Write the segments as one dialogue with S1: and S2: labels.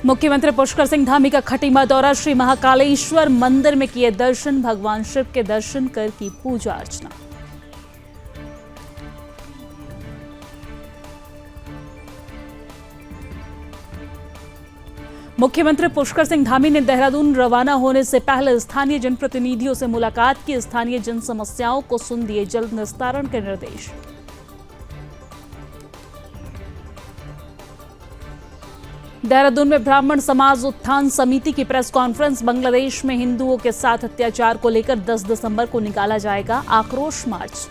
S1: मुख्यमंत्री पुष्कर सिंह धामी का खटीमा दौरा। श्री महाकालेश्वर मंदिर में किए दर्शन, भगवान शिव के दर्शन कर की पूजा अर्चना। मुख्यमंत्री पुष्कर सिंह धामी ने देहरादून रवाना होने से पहले स्थानीय जनप्रतिनिधियों से मुलाकात की। स्थानीय जन समस्याओं को सुन दिए जल्द निस्तारण के निर्देश। देहरादून में ब्राह्मण समाज उत्थान समिति की प्रेस कॉन्फ्रेंस। बांग्लादेश में हिंदुओं के साथ अत्याचार को लेकर 10 दिसंबर को निकाला जाएगा आक्रोश मार्च।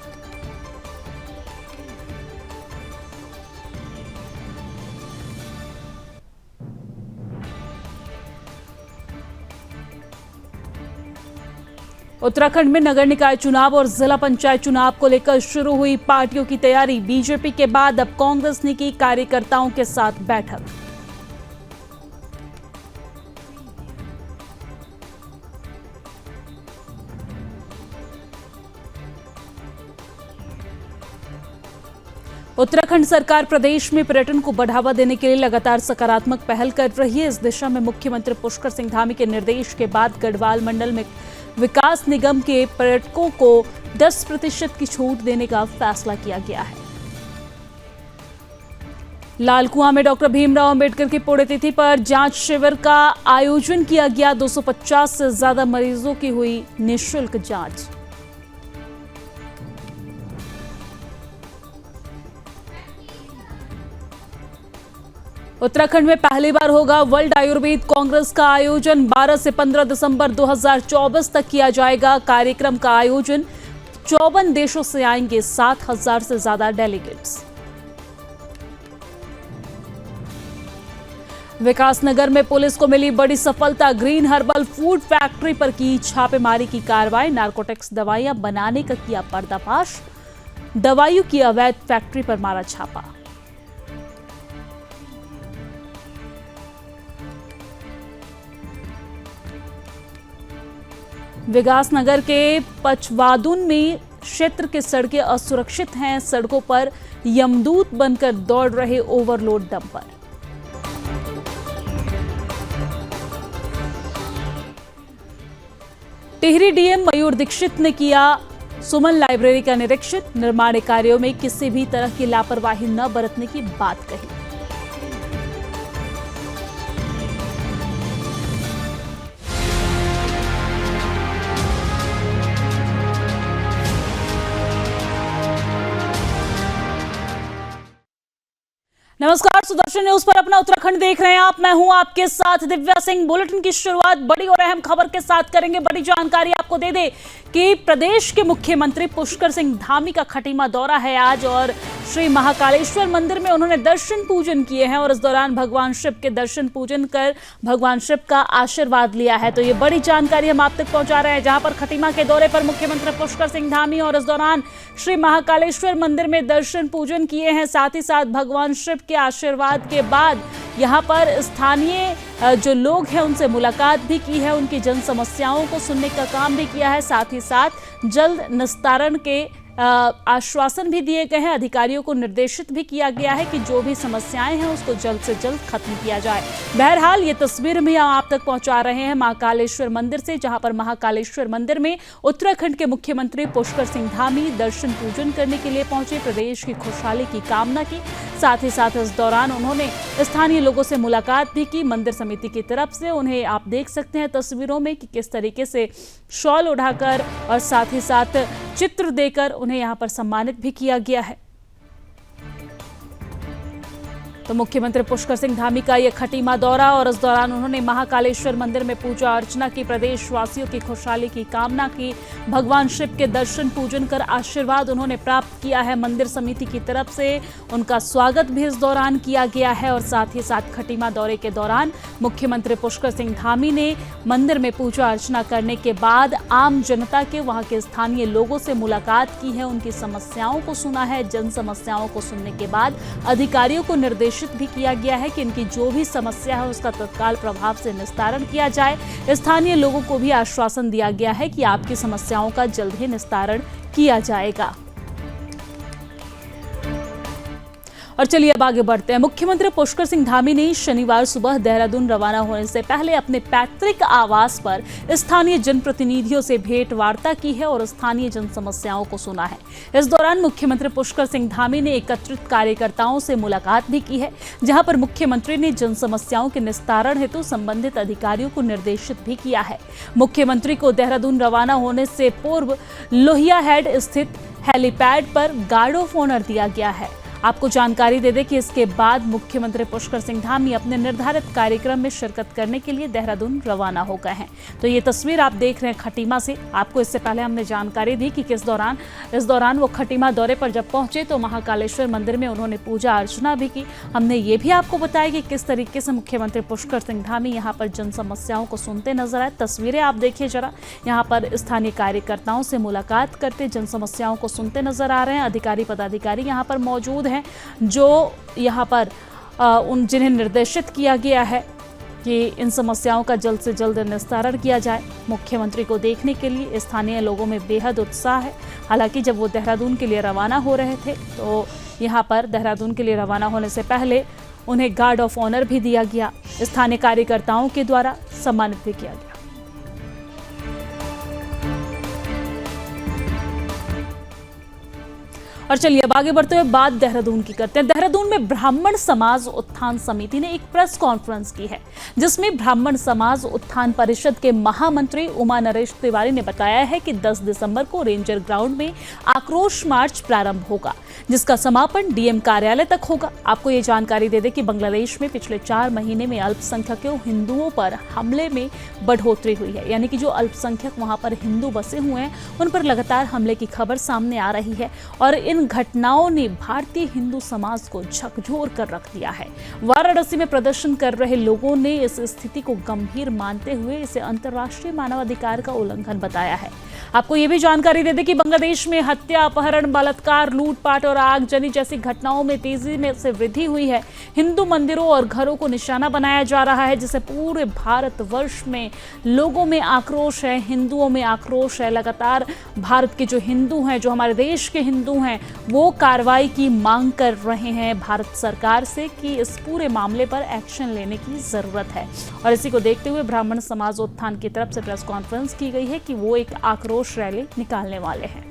S1: उत्तराखंड में नगर निकाय चुनाव और जिला पंचायत चुनाव को लेकर शुरू हुई पार्टियों की तैयारी। बीजेपी के बाद अब कांग्रेस ने की कार्यकर्ताओं के साथ बैठक। उत्तराखंड सरकार प्रदेश में पर्यटन को बढ़ावा देने के लिए लगातार सकारात्मक पहल कर रही है। इस दिशा में मुख्यमंत्री पुष्कर सिंह धामी के निर्देश के बाद गढ़वाल मंडल में विकास निगम के पर्यटकों को 10% की छूट देने का फैसला किया गया है। लालकुआं में डॉक्टर भीमराव अंबेडकर की पुण्यतिथि पर जांच शिविर का आयोजन किया गया। 250 से ज्यादा मरीजों की हुई निःशुल्क जांच। उत्तराखंड में पहली बार होगा वर्ल्ड आयुर्वेद कांग्रेस का आयोजन। 12 से 15 दिसंबर 2024 तक किया जाएगा। कार्यक्रम का आयोजन 54 देशों से आएंगे 7,000 से ज्यादा डेलीगेट्स। विकासनगर में पुलिस को मिली बड़ी सफलता। ग्रीन हर्बल फूड फैक्ट्री पर की छापेमारी की कार्रवाई। नारकोटिक्स दवाइयां बनाने का किया पर्दाफाश। दवाइयों की अवैध फैक्ट्री पर मारा छापा। विकासनगर के पचवादुन में क्षेत्र के सड़कें असुरक्षित हैं। सड़कों पर यमदूत बनकर दौड़ रहे ओवरलोड डंपर। टिहरी डीएम मयूर दीक्षित ने किया सुमन लाइब्रेरी का निरीक्षण। निर्माण कार्यों में किसी भी तरह की लापरवाही न बरतने की बात कही। नमस्कार, सुदर्शन न्यूज पर अपना उत्तराखंड देख रहे हैं आप। मैं हूं आपके साथ दिव्या सिंह। बुलेटिन की शुरुआत बड़ी और अहम खबर के साथ करेंगे। बड़ी जानकारी आपको दे दे कि प्रदेश के मुख्यमंत्री पुष्कर सिंह धामी का खटीमा दौरा है आज और श्री महाकालेश्वर मंदिर में उन्होंने दर्शन पूजन किए हैं और इस दौरान भगवान शिव के दर्शन पूजन कर भगवान शिव का आशीर्वाद लिया है। तो ये बड़ी जानकारी हम आप तक पहुंचा रहे हैं, जहां पर खटीमा के दौरे पर मुख्यमंत्री पुष्कर सिंह धामी और इस दौरान श्री महाकालेश्वर मंदिर में दर्शन पूजन किए हैं। साथ ही साथ भगवान शिव के आशीर्वाद के बाद यहाँ पर स्थानीय जो लोग हैं उनसे मुलाकात भी की है। उनकी जन समस्याओं को सुनने का काम भी किया है। साथ ही साथ जल्द निस्तारण के आश्वासन भी दिए गए हैं। अधिकारियों को निर्देशित भी किया गया है कि जो भी समस्याएं हैं उसको जल्द से जल्द खत्म किया जाए। बहरहाल ये तस्वीर भी हम आप तक पहुंचा रहे हैं महाकालेश्वर मंदिर से, जहां पर महाकालेश्वर मंदिर में उत्तराखंड के मुख्यमंत्री पुष्कर सिंह धामी दर्शन पूजन करने के लिए पहुंचे। प्रदेश की खुशहाली की कामना की। साथ ही साथ इस दौरान उन्होंने स्थानीय लोगों से मुलाकात भी की। मंदिर समिति की तरफ से उन्हें आप देख सकते हैं तस्वीरों में कि किस तरीके से शॉल उठाकर और साथ ही साथ चित्र देकर उन्हें यहाँ पर सम्मानित भी किया गया है। तो मुख्यमंत्री पुष्कर सिंह धामी का यह खटीमा दौरा और इस दौरान उन्होंने महाकालेश्वर मंदिर में पूजा अर्चना की। प्रदेशवासियों की खुशहाली की कामना की। भगवान शिव के दर्शन पूजन कर आशीर्वाद उन्होंने प्राप्त किया है। मंदिर समिति की तरफ से उनका स्वागत भी इस दौरान किया गया है और साथ ही साथ खटीमा दौरे के दौरान मुख्यमंत्री पुष्कर सिंह धामी ने मंदिर में पूजा अर्चना करने के बाद आम जनता के, वहां के स्थानीय लोगों से मुलाकात की है। उनकी समस्याओं को सुना है। जन समस्याओं को सुनने के बाद अधिकारियों को निर्देश भी किया गया है कि इनकी जो भी समस्या है उसका तत्काल प्रभाव से निस्तारण किया जाए। स्थानीय लोगों को भी आश्वासन दिया गया है कि आपकी समस्याओं का जल्द ही निस्तारण किया जाएगा। और चलिए अब आगे बढ़ते हैं। मुख्यमंत्री पुष्कर सिंह धामी ने शनिवार सुबह देहरादून रवाना होने से पहले अपने पैतृक आवास पर स्थानीय जनप्रतिनिधियों से भेंट वार्ता की है और स्थानीय जन समस्याओं को सुना है। इस दौरान मुख्यमंत्री पुष्कर सिंह धामी ने एकत्रित कार्यकर्ताओं से मुलाकात भी की है, जहां पर मुख्यमंत्री ने जन समस्याओं के निस्तारण हेतु संबंधित अधिकारियों को निर्देशित भी किया है। मुख्यमंत्री को देहरादून रवाना होने से पूर्व लोहिया हेड स्थित हेलीपैड पर गार्ड ऑफ ऑनर दिया गया है। आपको जानकारी दे दें कि इसके बाद मुख्यमंत्री पुष्कर सिंह धामी अपने निर्धारित कार्यक्रम में शिरकत करने के लिए देहरादून रवाना हो गए हैं। तो ये तस्वीर आप देख रहे हैं खटीमा से। आपको इससे पहले हमने जानकारी दी कि इस दौरान वो खटीमा दौरे पर जब पहुंचे तो महाकालेश्वर मंदिर में उन्होंने पूजा अर्चना भी की। हमने ये भी आपको बताया कि किस तरीके से मुख्यमंत्री पुष्कर सिंह धामी यहाँ पर जन समस्याओं को सुनते नजर आए। तस्वीरें आप देखिए जरा, यहाँ पर स्थानीय कार्यकर्ताओं से मुलाकात करते जन समस्याओं को सुनते नजर आ रहे हैं। अधिकारी पदाधिकारी यहाँ पर मौजूद हैं जो यहाँ पर जिन्हें निर्देशित किया गया है कि इन समस्याओं का जल्द से जल्द निस्तारण किया जाए। मुख्यमंत्री को देखने के लिए स्थानीय लोगों में बेहद उत्साह है। हालांकि जब वो देहरादून के लिए रवाना हो रहे थे तो यहाँ पर देहरादून के लिए रवाना होने से पहले उन्हें गार्ड ऑफ ऑनर भी दिया गया, स्थानीय कार्यकर्ताओं के द्वारा सम्मानित भी किया गया। और चलिए अब आगे बढ़ते हुए बात देहरादून की करते हैं। देहरादून में ब्राह्मण समाज उत्थान समिति ने एक प्रेस कॉन्फ्रेंस की है, जिसमें ब्राह्मण समाज उत्थान परिषद के महामंत्री उमा नरेश तिवारी ने बताया है कि 10 दिसंबर को रेंजर ग्राउंड में आक्रोश मार्च प्रारंभ होगा, जिसका समापन डीएम कार्यालय तक होगा। आपको ये जानकारी दे दें कि बांग्लादेश में पिछले 4 महीने में अल्पसंख्यकों हिंदुओं पर हमले में बढ़ोतरी हुई है। यानी कि जो अल्पसंख्यक वहां पर हिंदू बसे हुए हैं उन पर लगातार हमले की खबर सामने आ रही है और इन घटनाओं ने भारतीय हिंदू समाज को झकझोर कर रख दिया है। वाराणसी में प्रदर्शन कर रहे लोगों ने इस स्थिति को गंभीर मानते हुए इसे अंतर्राष्ट्रीय मानवाधिकार का उल्लंघन बताया है। आपको ये भी जानकारी दे दें कि बांग्लादेश में हत्या, अपहरण, बलात्कार, लूटपाट और आगजनी जैसी घटनाओं में तेजी में से वृद्धि हुई है। हिंदू मंदिरों और घरों को निशाना बनाया जा रहा है, जिससे पूरे भारतवर्ष में लोगों में आक्रोश है, हिंदुओं में आक्रोश है। लगातार भारत के जो हिंदू हैं, जो हमारे देश के हिंदू हैं, वो कार्रवाई की मांग कर रहे हैं भारत सरकार से कि इस पूरे मामले पर एक्शन लेने की जरूरत है। और इसी को देखते हुए ब्राह्मण समाज उत्थान की तरफ से प्रेस कॉन्फ्रेंस की गई है कि वो एक आक्रोश रैली निकालने वाले हैं।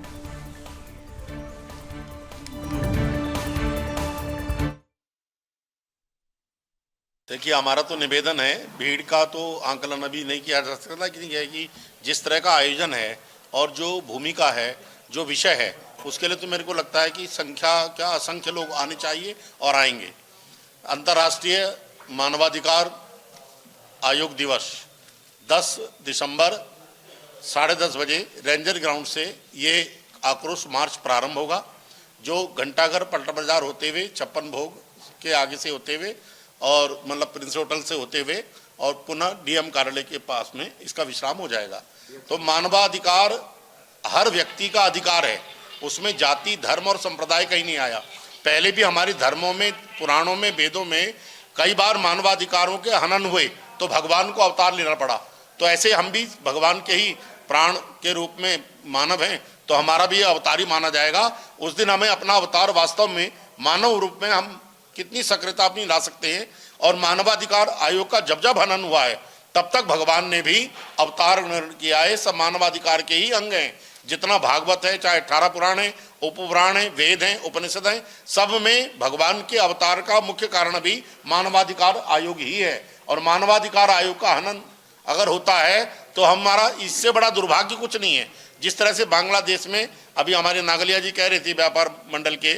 S2: देखिए, हमारा तो निवेदन है, भीड़ का तो आंकलन अभी नहीं किया जा सकता, लेकिन यह है कि जिस तरह का आयोजन है और जो भूमिका है, जो विषय है, उसके लिए तो मेरे को लगता है कि संख्या क्या असंख्य लोग आने चाहिए और आएंगे। अंतर्राष्ट्रीय मानवाधिकार आयोग दिवस 10 दिसंबर 10:30 बजे रेंजर ग्राउंड से ये आक्रोश मार्च प्रारंभ होगा, जो घंटाघर पलटा बाजार होते हुए, 56 भोग के आगे से होते हुए और मतलब प्रिंस होटल से होते हुए और पुनः डीएम कार्यालय के पास में इसका विश्राम हो जाएगा। तो मानवाधिकार हर व्यक्ति का अधिकार है, उसमें जाति, धर्म और संप्रदाय कहीं नहीं आया। पहले भी हमारे धर्मों में, पुराणों में, वेदों में कई बार मानवाधिकारों के हनन हुए तो भगवान को अवतार लेना पड़ा। तो ऐसे हम भी भगवान के ही प्राण के रूप में मानव हैं, तो हमारा भी अवतार ही माना जाएगा। उस दिन हमें अपना अवतार वास्तव में मानव रूप में हम कितनी सक्रियता अपनी ला सकते हैं। और मानवाधिकार आयोग का जब जब हनन हुआ है तब तक भगवान ने भी अवतार ग्रहण किया है। सब मानवाधिकार के ही अंग हैं। जितना भागवत है, चाहे 18 पुराण है, उपपुराण है, वेद हैं, उपनिषद हैं, सब में भगवान के अवतार का मुख्य कारण भी मानवाधिकार आयोग ही है। और मानवाधिकार आयोग का हनन अगर होता है तो हमारा इससे बड़ा दुर्भाग्य कुछ नहीं है। जिस तरह से बांग्लादेश में अभी हमारे नागलिया जी कह रहे थे व्यापार मंडल के,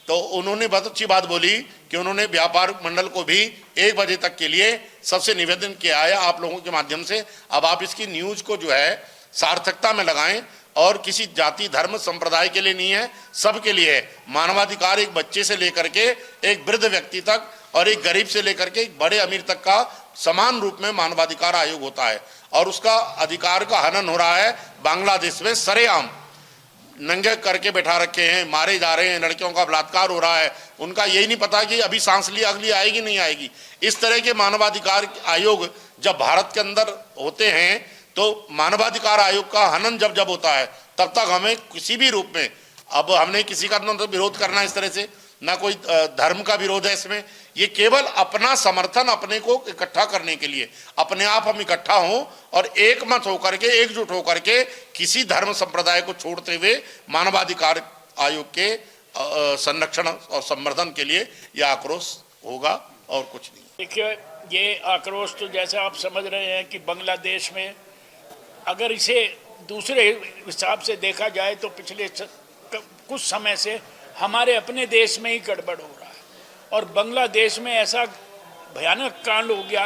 S2: तो उन्होंने बहुत अच्छी बात बोली कि उन्होंने व्यापार मंडल को भी 1 बजे तक के लिए सबसे निवेदन किया है आप लोगों के माध्यम से, अब आप इसकी न्यूज को जो है सार्थकता में लगाएं। और किसी जाति, धर्म, संप्रदाय के लिए नहीं है, सबके लिए है। मानवाधिकार एक बच्चे से लेकर के एक वृद्ध व्यक्ति तक और एक गरीब से लेकर के एक बड़े अमीर तक का समान रूप में मानवाधिकार आयोग होता है। और उसका अधिकार का हनन हो रहा है बांग्लादेश में, सरेआम नंगे करके बैठा रखे हैं, मारे जा रहे हैं, लड़कियों का बलात्कार हो रहा है। उनका यही नहीं पता कि अभी सांस ली अगली आएगी नहीं आएगी। इस तरह के मानवाधिकार आयोग जब भारत के अंदर होते हैं तो मानवाधिकार आयोग का हनन जब होता है तब तक हमें किसी भी रूप में, अब हमने किसी का तो विरोध करना इस तरह से, ना कोई धर्म का विरोध है इसमें। ये केवल अपना समर्थन अपने को इकट्ठा करने के लिए, अपने आप हम इकट्ठा हों और एक मत होकर के, एकजुट होकर के किसी धर्म संप्रदाय को छोड़ते हुए मानवाधिकार आयोग के संरक्षण और संवर्धन के लिए यह आक्रोश होगा और कुछ नहीं।
S3: देखिए, ये आक्रोश तो जैसा आप समझ रहे हैं कि बांग्लादेश में अगर इसे दूसरे हिसाब से देखा जाए तो पिछले कुछ समय से हमारे अपने देश में ही गड़बड़ हो रहा है और बांग्लादेश में ऐसा भयानक कांड हो गया।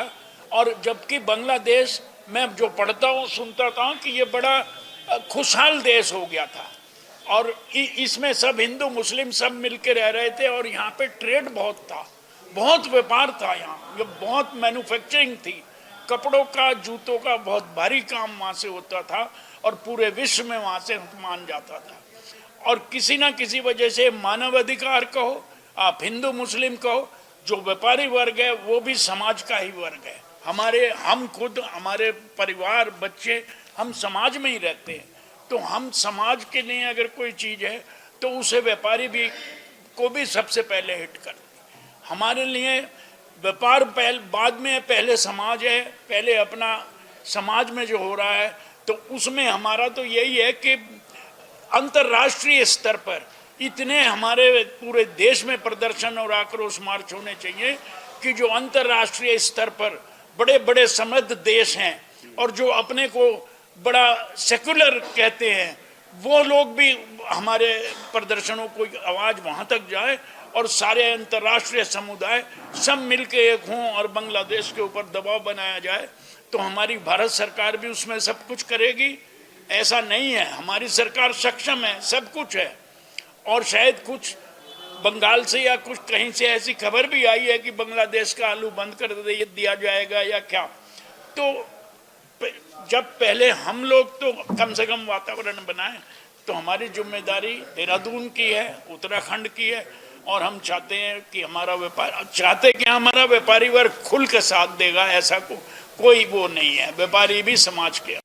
S3: और जबकि बांग्लादेश मैं जो पढ़ता हूँ सुनता था कि ये बड़ा खुशहाल देश हो गया था और इसमें सब हिंदू मुस्लिम सब मिलकर रह रहे थे और यहाँ पे ट्रेड बहुत था, बहुत व्यापार था, यहाँ ये बहुत मैन्युफैक्चरिंग थी, कपड़ों का जूतों का बहुत भारी काम वहाँ से होता था और पूरे विश्व में वहाँ से मान जाता था। और किसी ना किसी वजह से मानव अधिकार कहो, आप हिंदू मुस्लिम कहो, जो व्यापारी वर्ग है वो भी समाज का ही वर्ग है। हम खुद, हमारे परिवार, बच्चे, हम समाज में ही रहते हैं, तो हम समाज के लिए अगर कोई चीज़ है तो उसे व्यापारी भी को भी सबसे पहले हिट करते। हमारे लिए व्यापार बाद में, पहले समाज है, पहले अपना समाज में जो हो रहा है तो उसमें हमारा तो यही है कि अंतर्राष्ट्रीय स्तर पर इतने हमारे पूरे देश में प्रदर्शन और आक्रोश मार्च होने चाहिए कि जो अंतर्राष्ट्रीय स्तर पर बड़े बड़े समृद्ध देश हैं और जो अपने को बड़ा सेकुलर कहते हैं वो लोग भी हमारे प्रदर्शनों को आवाज़ वहाँ तक जाए और सारे अंतर्राष्ट्रीय समुदाय सब मिलके एक हों और बांग्लादेश के ऊपर दबाव बनाया जाए। तो हमारी भारत सरकार भी उसमें सब कुछ करेगी, ऐसा नहीं है। हमारी सरकार सक्षम है, सब कुछ है। और शायद कुछ बंगाल से या कुछ कहीं से ऐसी खबर भी आई है कि बांग्लादेश का आलू बंद कर दिया जाएगा या क्या। तो जब पहले हम लोग तो कम से कम वातावरण बनाएं, तो हमारी जिम्मेदारी देहरादून की है, उत्तराखंड की है और हम चाहते हैं कि हमारा व्यापारी वर्ग खुल के साथ देगा। ऐसा कोई वो नहीं है, व्यापारी भी समाज के।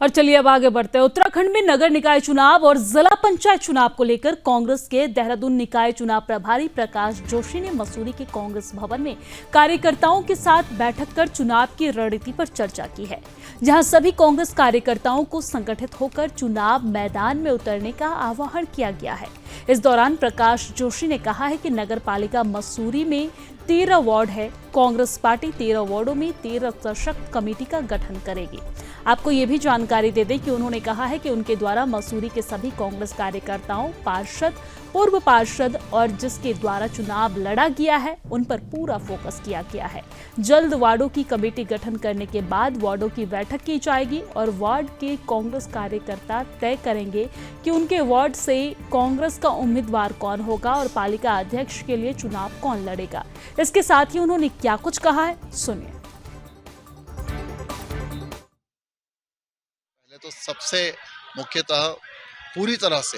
S1: और चलिए अब आगे बढ़ते हैं। उत्तराखंड में नगर निकाय चुनाव और जिला पंचायत चुनाव को लेकर कांग्रेस के देहरादून निकाय चुनाव प्रभारी प्रकाश जोशी ने मसूरी के कांग्रेस भवन में कार्यकर्ताओं के साथ बैठक कर चुनाव की रणनीति पर चर्चा की है, जहां सभी कांग्रेस कार्यकर्ताओं को संगठित होकर चुनाव मैदान में उतरने का आह्वान किया गया है। इस दौरान प्रकाश जोशी ने कहा है कि नगर पालिका मसूरी में 13 वार्ड है। कांग्रेस पार्टी 13 वार्डों में 13 सशक्त कमेटी का गठन करेगी। आपको ये भी जानकारी दे दें कि उन्होंने कहा है कि उनके द्वारा मसूरी के सभी कांग्रेस कार्यकर्ताओं, पार्षद, पूर्व पार्षद और जिसके द्वारा चुनाव लड़ा गया है उन पर पूरा फोकस किया गया है। जल्द वार्डों की कमेटी गठन करने के बाद वार्डों की बैठक की जाएगी और वार्ड के कांग्रेस कार्यकर्ता तय करेंगे कि उनके वार्ड से कांग्रेस का उम्मीदवार कौन होगा और पालिका अध्यक्ष के लिए चुनाव कौन लड़ेगा। इसके साथ ही उन्होंने क्या कुछ कहा है, सुनिए।
S4: तो सबसे मुख्यतः पूरी तरह से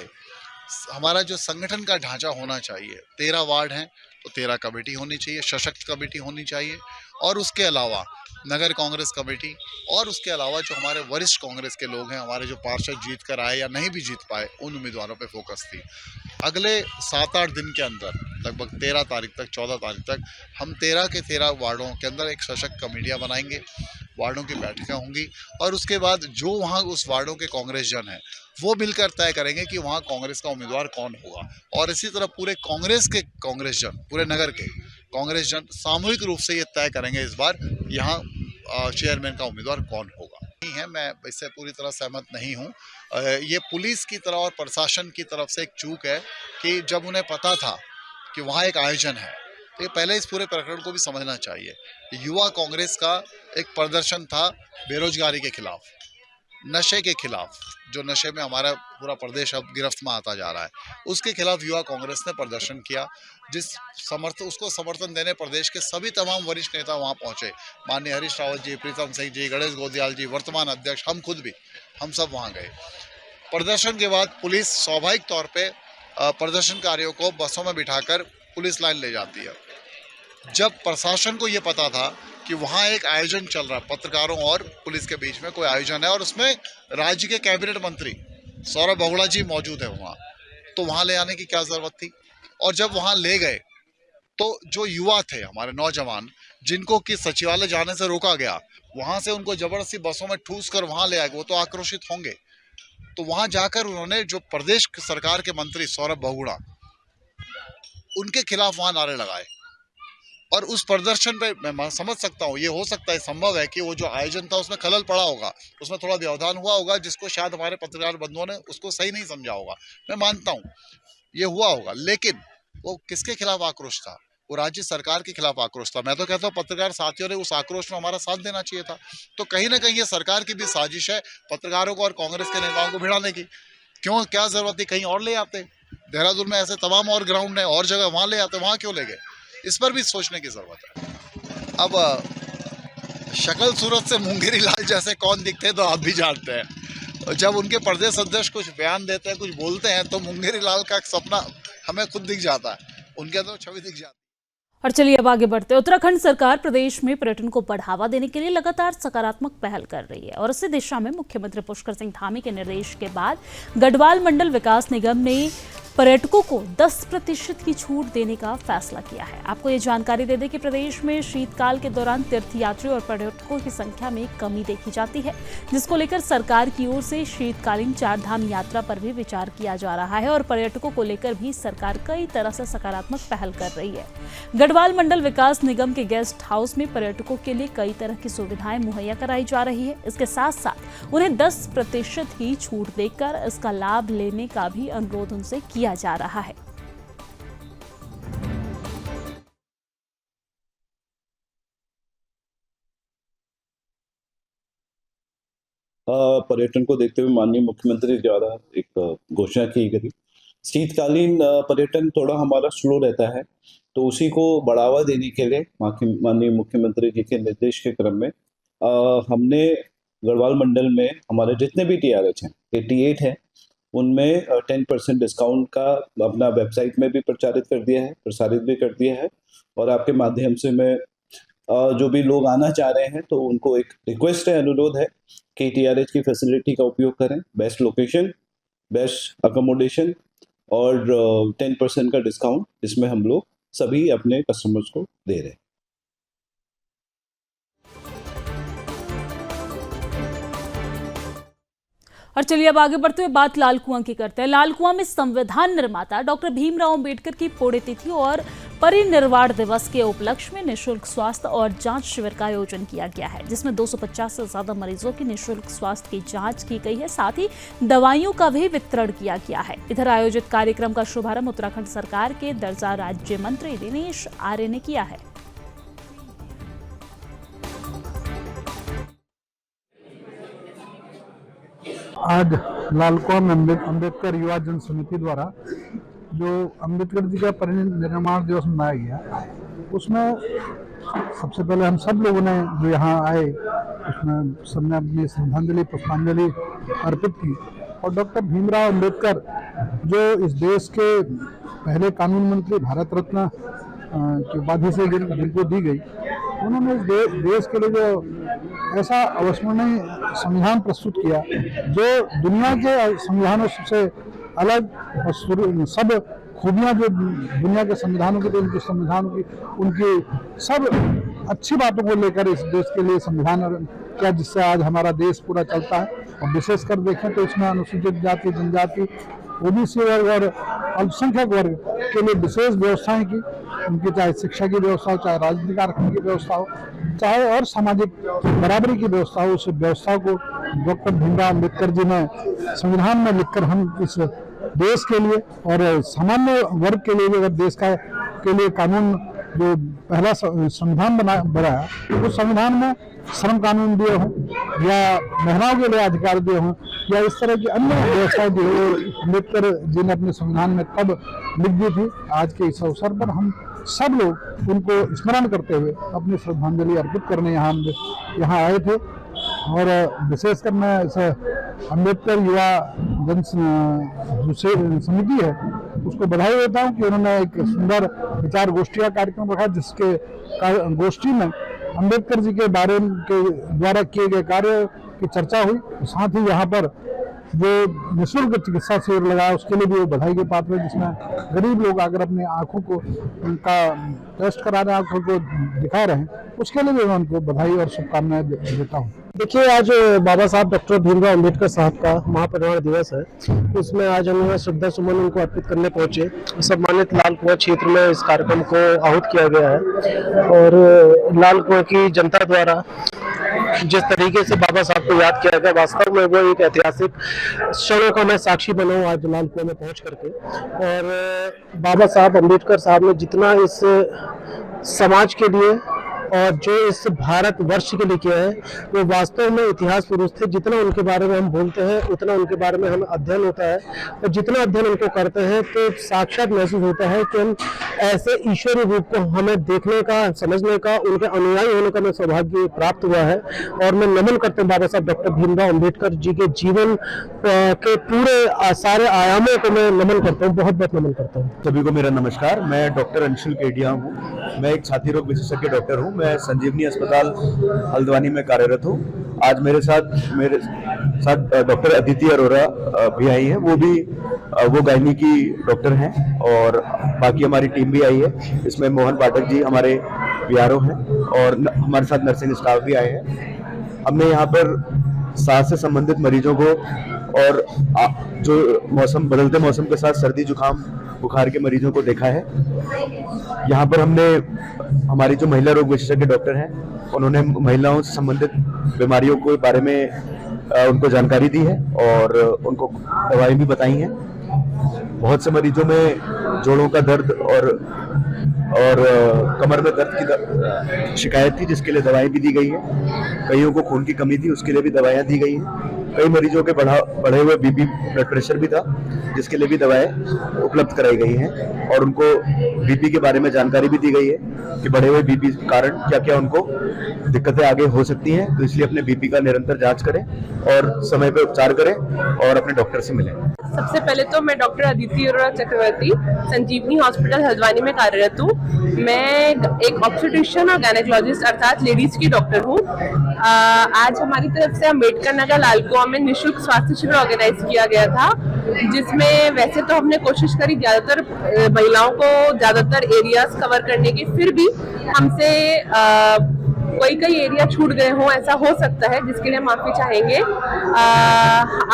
S4: हमारा जो संगठन का ढांचा होना चाहिए, 13 वार्ड हैं तो 13 कमेटी होनी चाहिए, सशक्त कमेटी होनी चाहिए और उसके अलावा नगर कांग्रेस कमेटी और उसके अलावा जो हमारे वरिष्ठ कांग्रेस के लोग हैं, हमारे जो पार्षद जीत कर आए या नहीं भी जीत पाए, उन उम्मीदवारों पे फोकस थी। अगले 7-8 दिन के अंदर लगभग 13 तारीख तक, 14 तारीख तक हम 13 के 13 वार्डों के अंदर एक सशक्त कमेटियाँ बनाएंगे, वार्डों की बैठकें होंगी और उसके बाद जो वहाँ उस वार्डों के कांग्रेस जन हैं वो मिलकर तय करेंगे कि वहाँ कांग्रेस का उम्मीदवार कौन होगा। और इसी तरह पूरे कांग्रेस के कांग्रेस जन, पूरे नगर के कांग्रेस जन सामूहिक रूप से ये तय करेंगे इस बार यहाँ चेयरमैन का उम्मीदवार कौन होगा। नहीं है, मैं इससे पूरी तरह सहमत नहीं हूँ। ये पुलिस की तरफ और प्रशासन की तरफ से एक चूक है कि जब उन्हें पता था कि वहाँ एक आयोजन है, तो पहले इस पूरे प्रकरण को भी समझना चाहिए। युवा कांग्रेस का एक प्रदर्शन था बेरोजगारी के खिलाफ, नशे के खिलाफ, जो नशे में हमारा पूरा प्रदेश अब गिरफ्त में आता जा रहा है, उसके खिलाफ युवा कांग्रेस ने प्रदर्शन किया, उसको समर्थन देने प्रदेश के सभी तमाम वरिष्ठ नेता वहां पहुंचे। माननीय हरीश रावत जी, प्रीतम सिंह जी, गणेश गोदियाल जी, वर्तमान अध्यक्ष, हम खुद भी, हम सब वहां गए। प्रदर्शन के बाद पुलिस स्वाभाविक तौर पर प्रदर्शनकारियों को बसों में बिठाकर पुलिस लाइन ले जाती है। जब प्रशासन को ये पता था कि वहाँ एक आयोजन चल रहा है, पत्रकारों और पुलिस के बीच में कोई आयोजन है और उसमें राज्य के कैबिनेट मंत्री सौरभ बहुगुणा जी मौजूद है वहाँ, तो वहां ले आने की क्या जरूरत थी? और जब वहां ले गए तो जो युवा थे हमारे नौजवान, जिनको कि सचिवालय जाने से रोका गया, वहां से उनको जबरदस्ती बसों में ठूस कर वहां ले आए, वो तो आक्रोशित होंगे। तो वहां जाकर उन्होंने जो प्रदेश सरकार के मंत्री सौरभ बहुगुणा, उनके खिलाफ वहां नारे लगाए। और उस प्रदर्शन पे मैं समझ सकता हूँ, ये हो सकता है, संभव है कि वो जो आयोजन था उसमें खलल पड़ा होगा, उसमें थोड़ा व्यवधान हुआ होगा, जिसको शायद हमारे पत्रकार बंधुओं ने उसको सही नहीं समझा होगा। मैं मानता हूँ ये हुआ होगा, लेकिन वो किसके खिलाफ आक्रोश था? वो राज्य सरकार के खिलाफ आक्रोश था। मैं तो कहता हूँ पत्रकार साथियों ने उस आक्रोश में हमारा साथ देना चाहिए था। तो कहीं ना कहीं ये सरकार की भी साजिश है पत्रकारों को और कांग्रेस के नेताओं को भिड़ाने की। क्यों, क्या जरूरत थी? कहीं और ले आते। देहरादून में ऐसे तमाम और ग्राउंड है और जगह, वहां ले आते, वहां क्यों ले गए? इस पर भी सोचने की जरूरत है। अब शक्ल सूरत से मुंगेरी लाल जैसे कौन दिखते हैं तो आप भी जानते हैं। जब उनके प्रदेश अध्यक्ष कुछ बयान देते हैं, कुछ बोलते हैं, तो मुंगेरी लाल का सपना हमें खुद दिख जाता है, उनके अंदर छवि दिख जाती है।
S1: और चलिए अब आगे बढ़ते हैं। उत्तराखंड सरकार प्रदेश में पर्यटन को बढ़ावा देने के लिए लगातार सकारात्मक पहल कर रही है और इसी दिशा में मुख्यमंत्री पुष्कर सिंह धामी के निर्देश के बाद गढ़वाल मंडल विकास निगम ने पर्यटकों को 10% की छूट देने का फैसला किया है। आपको ये जानकारी दे दें कि प्रदेश में शीतकाल के दौरान तीर्थयात्री और पर्यटकों की संख्या में कमी देखी जाती है, जिसको लेकर सरकार की ओर से शीतकालीन चारधाम यात्रा पर भी विचार किया जा रहा है और पर्यटकों को लेकर भी सरकार कई तरह से सकारात्मक पहल कर रही है। गढ़वाल मंडल विकास निगम के गेस्ट हाउस में पर्यटकों के लिए कई तरह की सुविधाएं मुहैया कराई जा रही है। इसके साथ साथ उन्हें 10% की छूट देकर इसका लाभ लेने का भी अनुरोध उनसे किया जा रहा है।
S5: पर्यटन को देखते हुए माननीय मुख्यमंत्री द्वारा एक घोषणा की गई। शीतकालीन पर्यटन थोड़ा हमारा स्लो रहता है, तो उसी को बढ़ावा देने के लिए माननीय मुख्यमंत्री जी के निर्देश के क्रम में हमने गढ़वाल मंडल में हमारे जितने भी TRH हैं, 88 हैं, उनमें 10% डिस्काउंट का अपना वेबसाइट में भी प्रचारित कर दिया है, प्रसारित भी कर दिया है। और आपके माध्यम से मैं जो भी लोग आना चाह रहे हैं तो उनको एक रिक्वेस्ट है, अनुरोध है कि TRH की फैसिलिटी का उपयोग करें। बेस्ट लोकेशन, बेस्ट अकोमोडेशन और 10% का डिस्काउंट इसमें हम लोग सभी अपने कस्टमर्स को दे रहे हैं।
S1: और चलिए अब आगे बढ़ते हुए बात लाल कुआं की करते हैं। लाल कुआं में संविधान निर्माता डॉक्टर भीमराव अंबेडकर की पुण्यतिथि और परिनिर्वाण दिवस के उपलक्ष्य में निःशुल्क स्वास्थ्य और जांच शिविर का आयोजन किया गया है, जिसमें 250 से ज्यादा मरीजों की निःशुल्क स्वास्थ्य की जांच की गई है। साथ ही दवाइयों का भी वितरण किया गया है। इधर आयोजित कार्यक्रम का शुभारंभ उत्तराखंड सरकार के दर्जा राज्य मंत्री दिनेश आर्य ने किया है।
S6: आज लाल कुआं में अम्बेडकर युवा जन समिति द्वारा जो अम्बेडकर जी का परिनिर्वाण दिवस मनाया गया, उसमें सबसे पहले हम सब लोगों ने जो यहाँ आए उसमें सबने अपनी श्रद्धांजलि पुष्पांजलि अर्पित की। और डॉक्टर भीमराव अंबेडकर जो इस देश के पहले कानून मंत्री, भारत रत्न की उपाधि से जिनको दी गई, उन्होंने इस देश के लिए जो ऐसा अविस्मरणीय संविधान प्रस्तुत किया जो दुनिया के संविधानों से अलग और सब खूबियां जो दुनिया के संविधानों की, उनके संविधानों की, उनकी सब अच्छी बातों को लेकर इस देश के लिए संविधान किया, जिससे आज हमारा देश पूरा चलता है। और विशेषकर देखें तो इसमें अनुसूचित जाति, जनजाति, OBC वर्ग और अल्पसंख्यक वर्ग के लिए विशेष व्यवस्थाएं की। उनकी चाहे शिक्षा की व्यवस्था हो, चाहे राजनीतिक आरक्षण की व्यवस्था हो, चाहे और सामाजिक बराबरी की व्यवस्था हो, उस व्यवस्था को डॉक्टर भीमराव अंबेडकर जी ने संविधान में लिखकर हम इस देश के लिए और सामान्य वर्ग के लिए, अगर देश का के लिए कानून जो पहला संविधान बनाया, उस संविधान में श्रम कानून दिए हों या महिलाओं के लिए अधिकार दिए हों या इस तरह की अन्य व्यवस्थाएं दी हो, अम्बेडकर जी ने अपने संविधान में तब लिख दी थी। आज के इस अवसर पर हम सब लोग उनको स्मरण करते हुए अपनी श्रद्धांजलि अर्पित करने यहाँ आए थे। और विशेषकर मैं अम्बेडकर युवा जन समिति है उसको बधाई देता हूँ कि उन्होंने एक सुंदर विचार गोष्ठी का कार्यक्रम रखा, जिसके गोष्ठी में अम्बेडकर जी के बारे के द्वारा किए गए कार्य की चर्चा हुई। साथ ही यहाँ पर जो निःशुल्क चिकित्सा शिविर लगा उसके लिए भी वो बधाई के पात्र है, जिसमें गरीब लोग अगर अपने आंखों को उनका टेस्ट करा रहे हैं, आंखों को दिखा रहे हैं, उसके लिए भी मैं उनको बधाई और शुभकामनाएं देता हूँ।
S7: देखिए, आज बाबा साहब डॉक्टर भीमराव अंबेडकर साहब का महापरिनिर्वाण दिवस है। उसमें आज हम यहाँ श्रद्धा सुमन उनको अर्पित करने पहुंचे। सम्मानित लाल कुआं क्षेत्र में इस कार्यक्रम को आहूत किया गया है और लाल कुआं की जनता द्वारा जिस तरीके से बाबा साहब को याद किया गया, वास्तव में वो एक ऐतिहासिक क्षणों का मैं साक्षी बना हूँ आज लाल कुआं में पहुंच करके। और बाबा साहब अम्बेडकर साहब ने जितना इस समाज के लिए और जो इस भारत वर्ष के लिए किया है, वो वास्तव में इतिहास पुरुष थे। जितना उनके बारे में हम बोलते हैं उतना उनके बारे में हमें अध्ययन होता है, और जितना अध्ययन उनको करते हैं तो साक्षात महसूस होता है कि हम ऐसे ईश्वरीय रूप को हमें देखने का, समझने का, उनके अनुयायी होने का मैं सौभाग्य प्राप्त हुआ है। और मैं नमन करते हैं बाबा साहब डॉक्टर भीमराव अम्बेडकर जी के जीवन के पूरे सारे आयामों को मैं नमन करता हूँ, बहुत बहुत नमन करता हूँ।
S8: सभी को मेरा नमस्कार। मैं डॉक्टर अंशुल केडिया हूँ। मैं एक छाती रोग विशेषज्ञ डॉक्टर हूँ। मैं संजीवनी अस्पताल हल्द्वानी में कार्यरत हूँ। आज मेरे साथ डॉक्टर अदिति अरोरा भी आई है। वो गायनी की डॉक्टर हैं और बाकी हमारी टीम भी आई है। इसमें मोहन पाठक जी हमारे वीआरओ हैं और हमारे साथ नर्सिंग स्टाफ भी आए हैं। हमने यहाँ पर सांस से संबंधित मरीजों को और जो बदलते मौसम के साथ सर्दी जुकाम बुखार के मरीजों को देखा है। यहाँ पर हमने हमारी जो महिला रोग विशेषज्ञ डॉक्टर हैं, उन्होंने महिलाओं से संबंधित बीमारियों के बारे में उनको जानकारी दी है और उनको दवाएं भी बताई हैं। बहुत से मरीजों में जोड़ों का दर्द और कमर में दर्द की शिकायत थी, जिसके लिए दवाएं भी दी गई है। कईयों को खून की कमी थी, उसके लिए भी दवाएं दी गई हैं। कई मरीजों के बढ़े हुए बीपी ब्लड प्रेशर भी था, जिसके लिए भी दवाएं उपलब्ध कराई गई हैं और उनको बीपी के बारे में जानकारी भी दी गई है कि बढ़े हुए बीपी के कारण क्या क्या उनको दिक्कतें आगे हो सकती हैं। तो इसलिए अपने बीपी का निरंतर जांच करें और समय पर उपचार करें और अपने डॉक्टर से मिलें।
S9: सबसे पहले तो मैं डॉक्टर अदिति अरोरा चक्रवर्ती संजीवनी हॉस्पिटल हल्द्वानी में कार्यरत हूँ। मैं एक ऑब्स्टेट्रिशियन और गायनेकोलॉजिस्ट अर्थात लेडीज की डॉक्टर हूँ। आज हमारी तरफ से अम्बेडकर नगर लाल कुआं में निःशुल्क स्वास्थ्य शिविर ऑर्गेनाइज किया गया था, जिसमें वैसे तो हमने कोशिश करी ज्यादातर महिलाओं को ज्यादातर एरियाज कवर करने की, फिर भी हमसे कई एरिया छूट गए हों, ऐसा हो सकता है, जिसके लिए माफी चाहेंगे।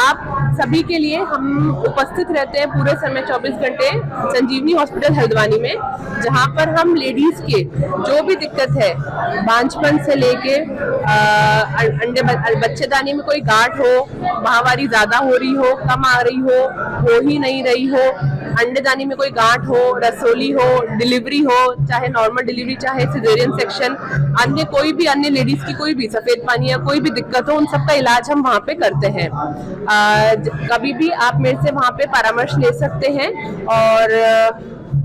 S9: आप सभी के लिए हम उपस्थित रहते हैं पूरे समय 24 घंटे संजीवनी हॉस्पिटल हल्द्वानी में, जहां पर हम लेडीज के जो भी दिक्कत है, बांझपन से लेके अंडे बच्चेदानी में कोई गांठ हो, माहवारी ज्यादा हो रही हो, कम आ रही हो ही नहीं रही हो, अंडेदानी में कोई गांठ हो, रसोली हो, डिलीवरी हो, चाहे नॉर्मल डिलीवरी चाहे सिजेरियन सेक्शन, अन्य कोई भी अन्य लेडीज की कोई भी सफेद पानी या कोई भी दिक्कत हो, उन सबका इलाज हम वहाँ पे करते हैं। कभी भी आप मेरे से वहाँ पे परामर्श ले सकते हैं। और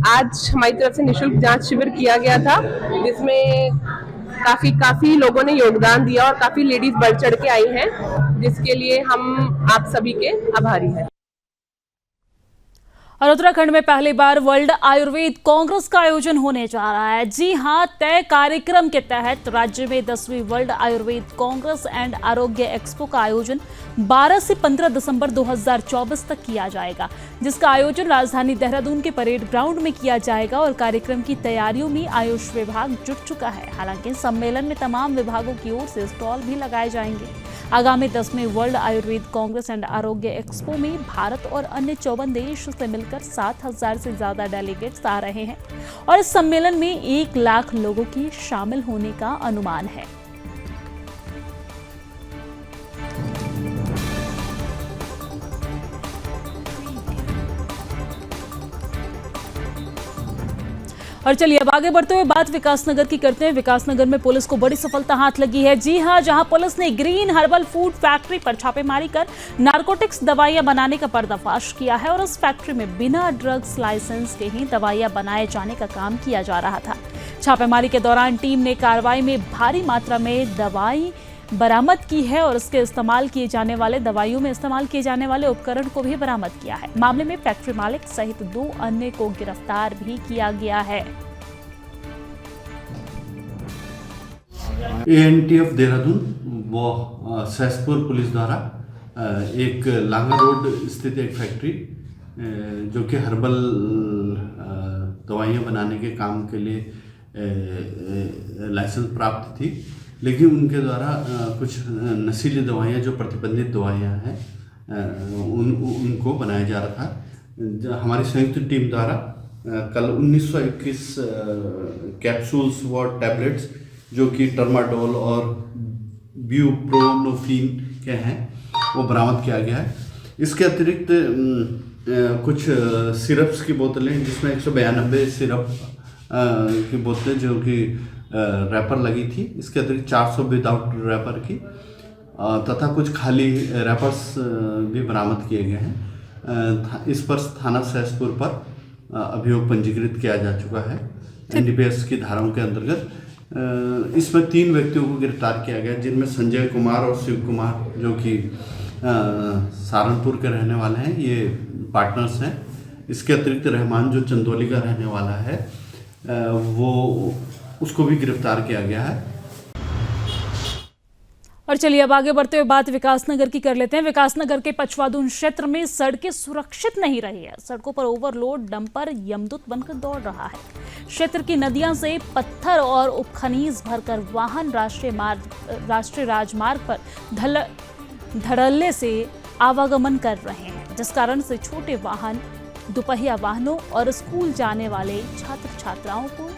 S9: आज हमारी तरफ से निःशुल्क जांच शिविर किया गया था, जिसमें काफी लोगों ने योगदान दिया और काफी लेडीज बढ़ चढ़ के आई हैं, जिसके लिए हम आप सभी के आभारी हैं।
S1: और उत्तराखंड में पहली बार वर्ल्ड आयुर्वेद कांग्रेस का आयोजन होने जा रहा है। जी हां, तय कार्यक्रम के तहत राज्य में 10वीं वर्ल्ड आयुर्वेद कांग्रेस एंड आरोग्य एक्सपो का आयोजन 12 से 15 दिसंबर 2024 तक किया जाएगा, जिसका आयोजन राजधानी देहरादून के परेड ग्राउंड में किया जाएगा। और कार्यक्रम की तैयारियों में आयुष विभाग जुट चुका है। हालांकि सम्मेलन में तमाम विभागों की ओर से स्टॉल भी लगाए जाएंगे। आगामी 10वीं वर्ल्ड आयुर्वेद कांग्रेस एंड आरोग्य एक्सपो में भारत और अन्य 54 देश से मिलकर 7,000 से ज्यादा डेलीगेट्स आ रहे हैं और इस सम्मेलन में 1 लाख लोगों की शामिल होने का अनुमान है। और चलिए अब आगे बढ़ते हुए बात विकासनगर की करते हैं। विकासनगर में पुलिस को बड़ी सफलता हाथ लगी है। जी हां, जहां पुलिस ने ग्रीन हर्बल फूड फैक्ट्री पर छापेमारी कर नारकोटिक्स दवाइयां बनाने का पर्दाफाश किया है और इस फैक्ट्री में बिना ड्रग्स लाइसेंस के ही दवाइयां बनाए जाने का काम किया जा रहा था। छापेमारी के दौरान टीम ने कार्रवाई में भारी मात्रा में दवाई बरामद की है और इसके इस्तेमाल किए जाने वाले दवाइयों में इस्तेमाल किए जाने वाले उपकरण को भी बरामद किया है। मामले में फैक्ट्री मालिक सहित 2 अन्य को गिरफ्तार भी किया गया है।
S10: ANTF देहरादून व सहसपुर पुलिस द्वारा एक लांगा रोड स्थित एक फैक्ट्री जो कि हर्बल दवाइयाँ बनाने के काम के लिए लाइसेंस प्राप्त थी, लेकिन उनके द्वारा कुछ नशीली दवाइयाँ जो प्रतिबंधित दवाइयाँ हैं उनको बनाया जा रहा था। हमारी संयुक्त टीम द्वारा कल 1921 कैप्सूल्स व टैबलेट्स जो कि टर्माडोल और ब्यूप्रोनोफिन के हैं वो बरामद किया गया है। इसके अतिरिक्त कुछ सिरप्स की बोतलें जिसमें 192 सिरप की बोतलें जो कि रैपर लगी थी, इसके अतिरिक्त 400 विदाउट रैपर की तथा कुछ खाली रैपर्स भी बरामद किए गए हैं। इस पर थाना सहसपुर पर अभियोग पंजीकृत किया जा चुका है NDPS की धाराओं के अंतर्गत। इसमें 3 व्यक्तियों को गिरफ्तार किया गया, जिनमें संजय कुमार और शिव कुमार जो कि सहारनपुर के रहने वाले हैं, ये पार्टनर्स हैं। इसके अतिरिक्त रहमान जो चंदौली का रहने वाला है वो उसको भी गिरफ्तार किया गया है।
S1: और चलिए अब आगे बढ़ते हुए बात विकासनगर की कर लेते हैं। विकासनगर के पचवादून क्षेत्र में सड़कें सुरक्षित नहीं रही है। सड़कों पर ओवरलोड डंपर यमदूत बनकर दौड़ रहा है। क्षेत्र की नदियां से पत्थर और उपखनीज भरकर वाहन राष्ट्रीय राजमार्ग पर धड़ल्ले से आवागमन कर रहे हैं, जिस कारण से छोटे वाहन, दुपहिया वाहनों और स्कूल जाने वाले छात्र छात्राओं को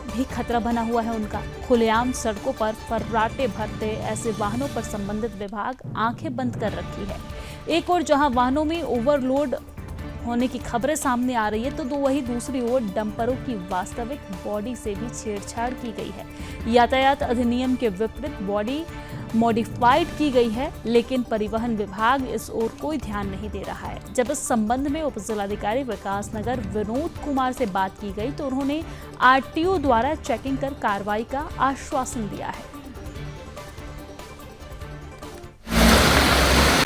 S1: भी खतरा बना हुआ है। उनका खुलेआम सड़कों पर फर्राटे भरते ऐसे वाहनों पर संबंधित विभाग आंखें बंद कर रखी है। एक ओर जहां वाहनों में ओवरलोड होने की खबरें सामने आ रही है, तो वहीं दूसरी ओर डंपरों की वास्तविक बॉडी से भी छेड़छाड़ की गई है। यातायात अधिनियम के विपरीत बॉडी मॉडिफाइड की गई है, लेकिन परिवहन विभाग इस ओर कोई ध्यान नहीं दे रहा है। जब इस संबंध में उप जिलाधिकारी विकासनगर विनोद कुमार से बात की गई तो उन्होंने RTO द्वारा चेकिंग कर कार्रवाई का आश्वासन दिया है।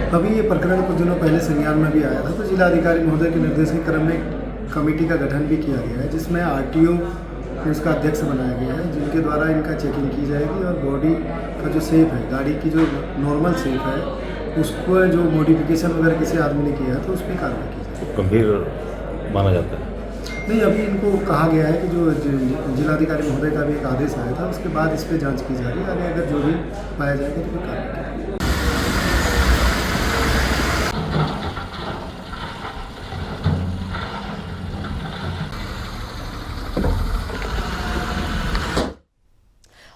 S11: अभी ये प्रकरण कुछ दिनों पहले संज्ञान में भी आया था, तो जिलाधिकारी महोदय के निर्देश के क्रम में कमेटी का गठन भी किया गया है, जिसमें RTO को इसका अध्यक्ष बनाया गया है, जिनके द्वारा इनका चेकिंग की जाएगी और बॉडी का जो शेप है, गाड़ी की जो नॉर्मल शेप है, उसको जो मॉडिफिकेशन वगैरह किसी आदमी ने किया है तो उस पर कार्रवाई की जाएगी।
S5: गंभीर माना जाता है?
S11: नहीं, अभी इनको कहा गया है कि जो जिलाधिकारी महोदय का भी एक आदेश आया था, उसके बाद इस पर जाँच की जा रही है। आगे अगर जो भी पाया जाएगा तो फिर कार्रवाई की जाएगी।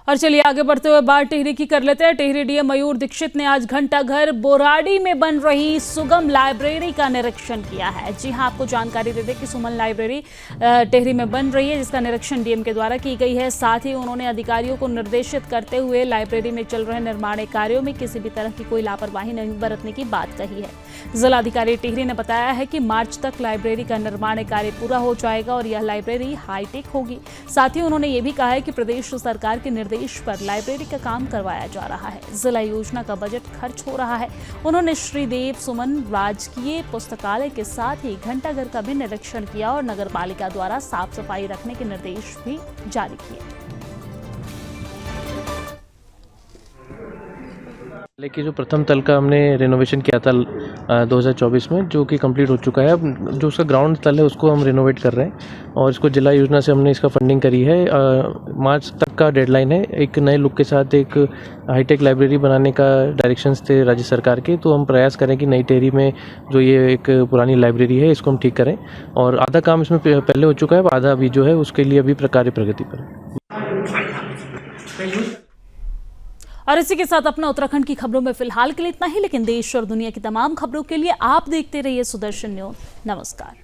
S1: और चलिए आगे बढ़ते हुए बात टिहरी की कर लेते हैं। टिहरी DM मयूर दीक्षित ने आज घंटाघर बोराड़ी में बन रही सुगम लाइब्रेरी का निरीक्षण किया है। जी हां, आपको जानकारी दे दें कि सुमन लाइब्रेरी टिहरी में बन रही है, जिसका निरीक्षण DM के द्वारा की गई है। साथ ही उन्होंने अधिकारियों को निर्देशित करते हुए लाइब्रेरी में चल रहे निर्माण कार्यों में किसी भी तरह की कोई लापरवाही नहीं बरतने की बात कही है। जिलाधिकारी टिहरी ने बताया है कि मार्च तक लाइब्रेरी का निर्माण कार्य पूरा हो जाएगा और यह लाइब्रेरी हाईटेक होगी। साथ ही उन्होंने ये भी कहा है कि प्रदेश सरकार के निर्देश पर लाइब्रेरी का काम करवाया जा रहा है। जिला योजना का बजट खर्च हो रहा है। उन्होंने श्रीदेव सुमन राजकीय पुस्तकालय के साथ ही घंटाघर का भी निरीक्षण किया और नगर पालिका द्वारा साफ सफाई रखने के निर्देश भी जारी किए।
S7: लेकिन जो प्रथम तल का हमने रिनोवेशन किया था 2024 में, जो कि कंप्लीट हो चुका है। अब जो उसका ग्राउंड तल है उसको हम रिनोवेट कर रहे हैं और इसको जिला योजना से हमने इसका फंडिंग करी है। मार्च तक का डेडलाइन है। एक नए लुक के साथ एक हाईटेक लाइब्रेरी बनाने का डायरेक्शंस थे राज्य सरकार के, तो हम प्रयास करें कि नई टिहरी में जो ये एक पुरानी लाइब्रेरी है इसको हम ठीक करें। और आधा काम इसमें पहले हो चुका है, आधा अभी जो है उसके लिए अभी कार्य प्रगति पर है।
S1: और इसी के साथ अपना उत्तराखंड की खबरों में फिलहाल के लिए इतना ही, लेकिन देश और दुनिया की तमाम खबरों के लिए आप देखते रहिए सुदर्शन न्यूज। नमस्कार।